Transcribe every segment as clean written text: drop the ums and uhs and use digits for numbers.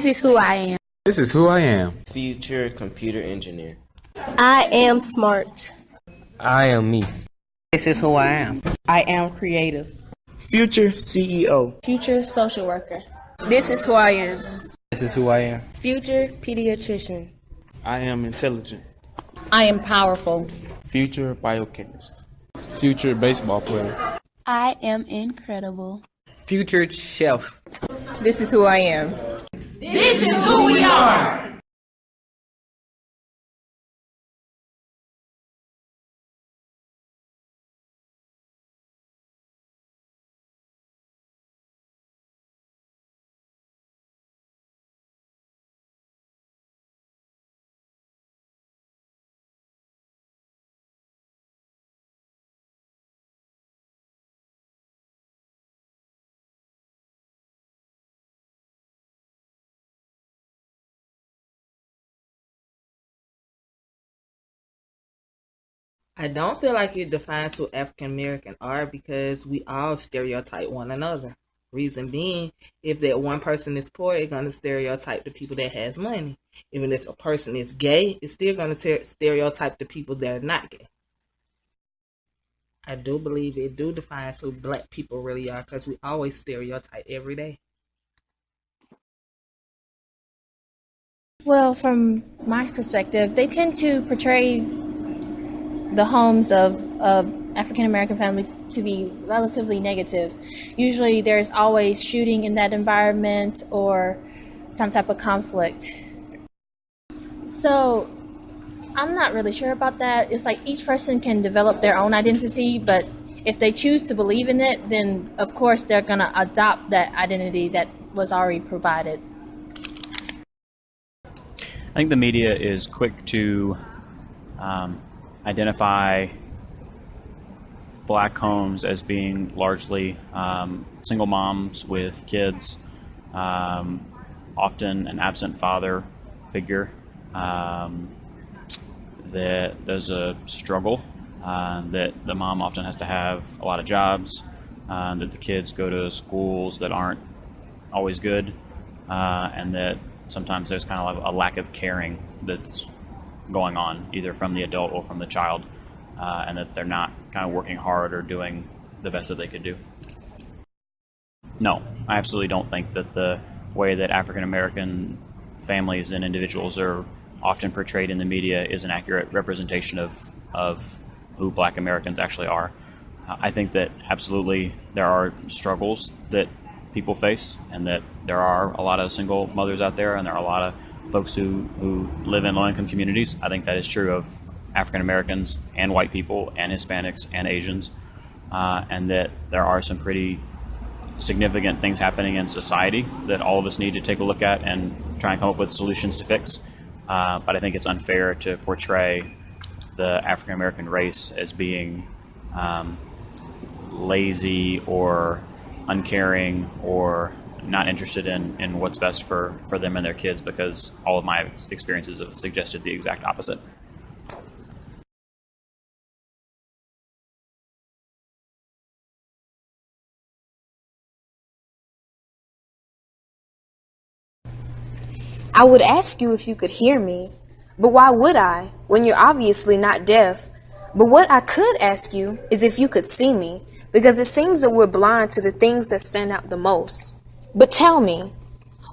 This is who I am. This is who I am. Future computer engineer. I am smart. I am me. This is who I am. I am creative. Future CEO. Future social worker. This is who I am. This is who I am. Future pediatrician. I am intelligent. I am powerful. Future biochemist. Future baseball player. I am incredible. Future chef. This is who I am. This is who we are. I don't feel like it defines who African American are because we all stereotype one another. Reason being, if that one person is poor, it's going to stereotype the people that has money. Even if a person is gay, it's still going to stereotype the people that are not gay. I do believe it do define who black people really are because we always stereotype every day. Well, from my perspective, they tend to portray the homes of African American family to be relatively negative. Usually there's always shooting in that environment or some type of conflict. So I'm not really sure about that. It's like each person can develop their own identity, but if they choose to believe in it, then of course they're going to adopt that identity that was already provided. I think the media is quick to identify black homes as being largely single moms with kids, often an absent father figure. That there's a struggle, that the mom often has to have a lot of jobs, that the kids go to schools that aren't always good, and that sometimes there's kind of like a lack of caring that's going on, either from the adult or from the child, and that they're not kind of working hard or doing the best that they could do. No, I absolutely don't think that the way that African American families and individuals are often portrayed in the media is an accurate representation of who black Americans actually are. I think that absolutely there are struggles that people face, and that there are a lot of single mothers out there, and there are a lot of folks who live in low-income communities. I think that is true of African Americans and white people and Hispanics and Asians, and that there are some pretty significant things happening in society that all of us need to take a look at and try and come up with solutions to fix. But I think it's unfair to portray the African American race as being lazy or uncaring or not interested in what's best for them and their kids, because all of my experiences have suggested the exact opposite. I would ask you if you could hear me, but why would I, when you're obviously not deaf? But what I could ask you is if you could see me, because it seems that we're blind to the things that stand out the most. But tell me,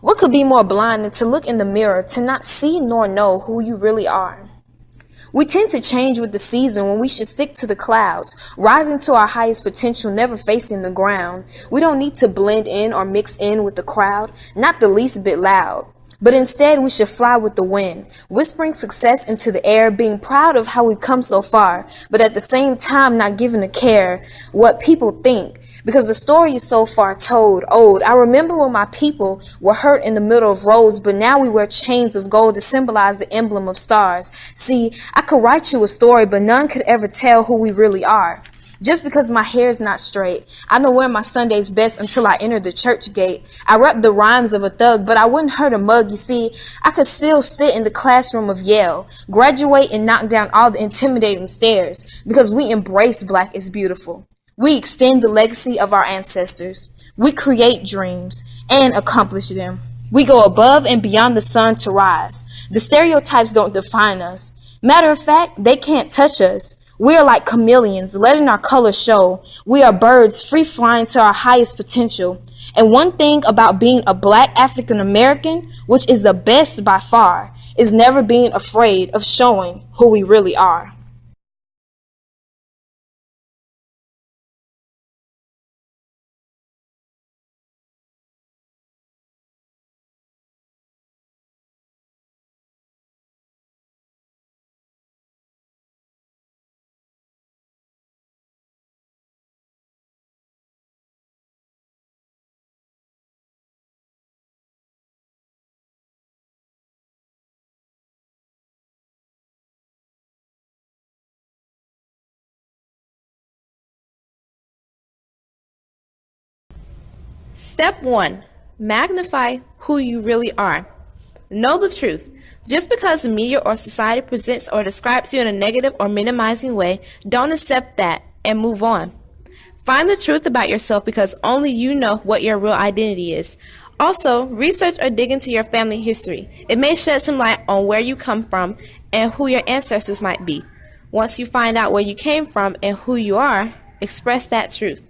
what could be more blind than to look in the mirror to not see nor know who you really are? We tend to change with the season when we should stick to the clouds, rising to our highest potential, never facing the ground. We don't need to blend in or mix in with the crowd, not the least bit loud. But instead, we should fly with the wind, whispering success into the air, being proud of how we've come so far, but at the same time not giving a care what people think, because the story is so far told, old. I remember when my people were hurt in the middle of roads, but now we wear chains of gold to symbolize the emblem of stars. See, I could write you a story, but none could ever tell who we really are. Just because my hair is not straight, I don't wear my Sundays best until I enter the church gate. I rap the rhymes of a thug, but I wouldn't hurt a mug. You see, I could still sit in the classroom of Yale, graduate and knock down all the intimidating stares, because we embrace Black is beautiful. We extend the legacy of our ancestors. We create dreams and accomplish them. We go above and beyond the sun to rise. The stereotypes don't define us. Matter of fact, they can't touch us. We are like chameleons, letting our colors show. We are birds free flying to our highest potential. And one thing about being a black African American, which is the best by far, is never being afraid of showing who we really are. Step 1. Magnify who you really are. Know the truth. Just because the media or society presents or describes you in a negative or minimizing way, don't accept that and move on. Find the truth about yourself because only you know what your real identity is. Also, research or dig into your family history. It may shed some light on where you come from and who your ancestors might be. Once you find out where you came from and who you are, express that truth.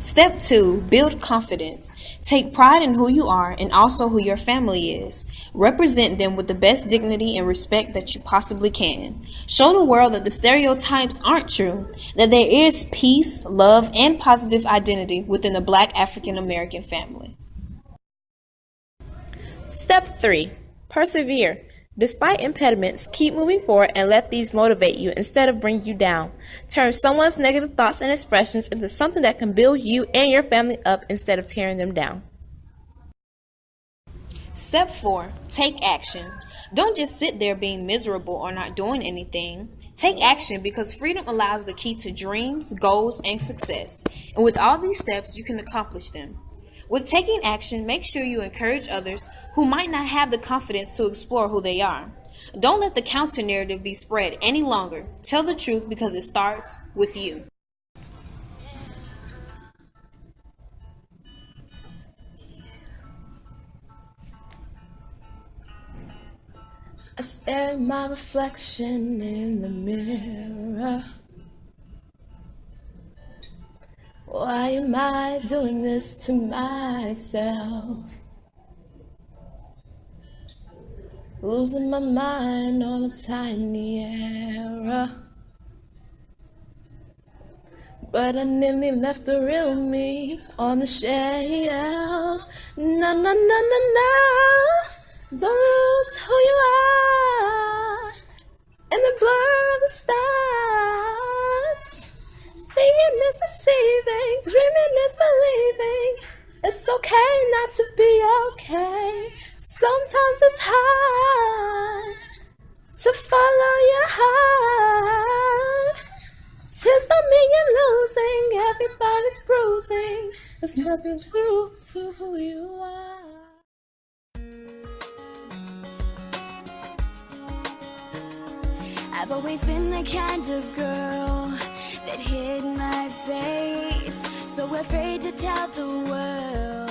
Step 2, build confidence. Take pride in who you are and also who your family is. Represent them with the best dignity and respect that you possibly can. Show the world that the stereotypes aren't true, that there is peace, love, and positive identity within the Black African American family. Step 3, persevere. Despite impediments, keep moving forward and let these motivate you instead of bring you down. Turn someone's negative thoughts and expressions into something that can build you and your family up instead of tearing them down. Step 4, take action. Don't just sit there being miserable or not doing anything. Take action because freedom allows the key to dreams, goals, and success. And with all these steps, you can accomplish them. With taking action, make sure you encourage others who might not have the confidence to explore who they are. Don't let the counter narrative be spread any longer. Tell the truth because it starts with you. I stare at my reflection in the mirror. Why am I doing this to myself? Losing my mind on a tiny error. But I nearly left the real me on the shelf. No, no, no, no, no. Don't lose who you are in the blur of the stars. Seeing is deceiving, dreaming is believing. It's okay not to be okay. Sometimes it's hard to follow your heart. Tears don't mean you're losing, everybody's bruising. There's nothing true to who you are. I've always been the kind of girl that hid my face, so afraid to tell the world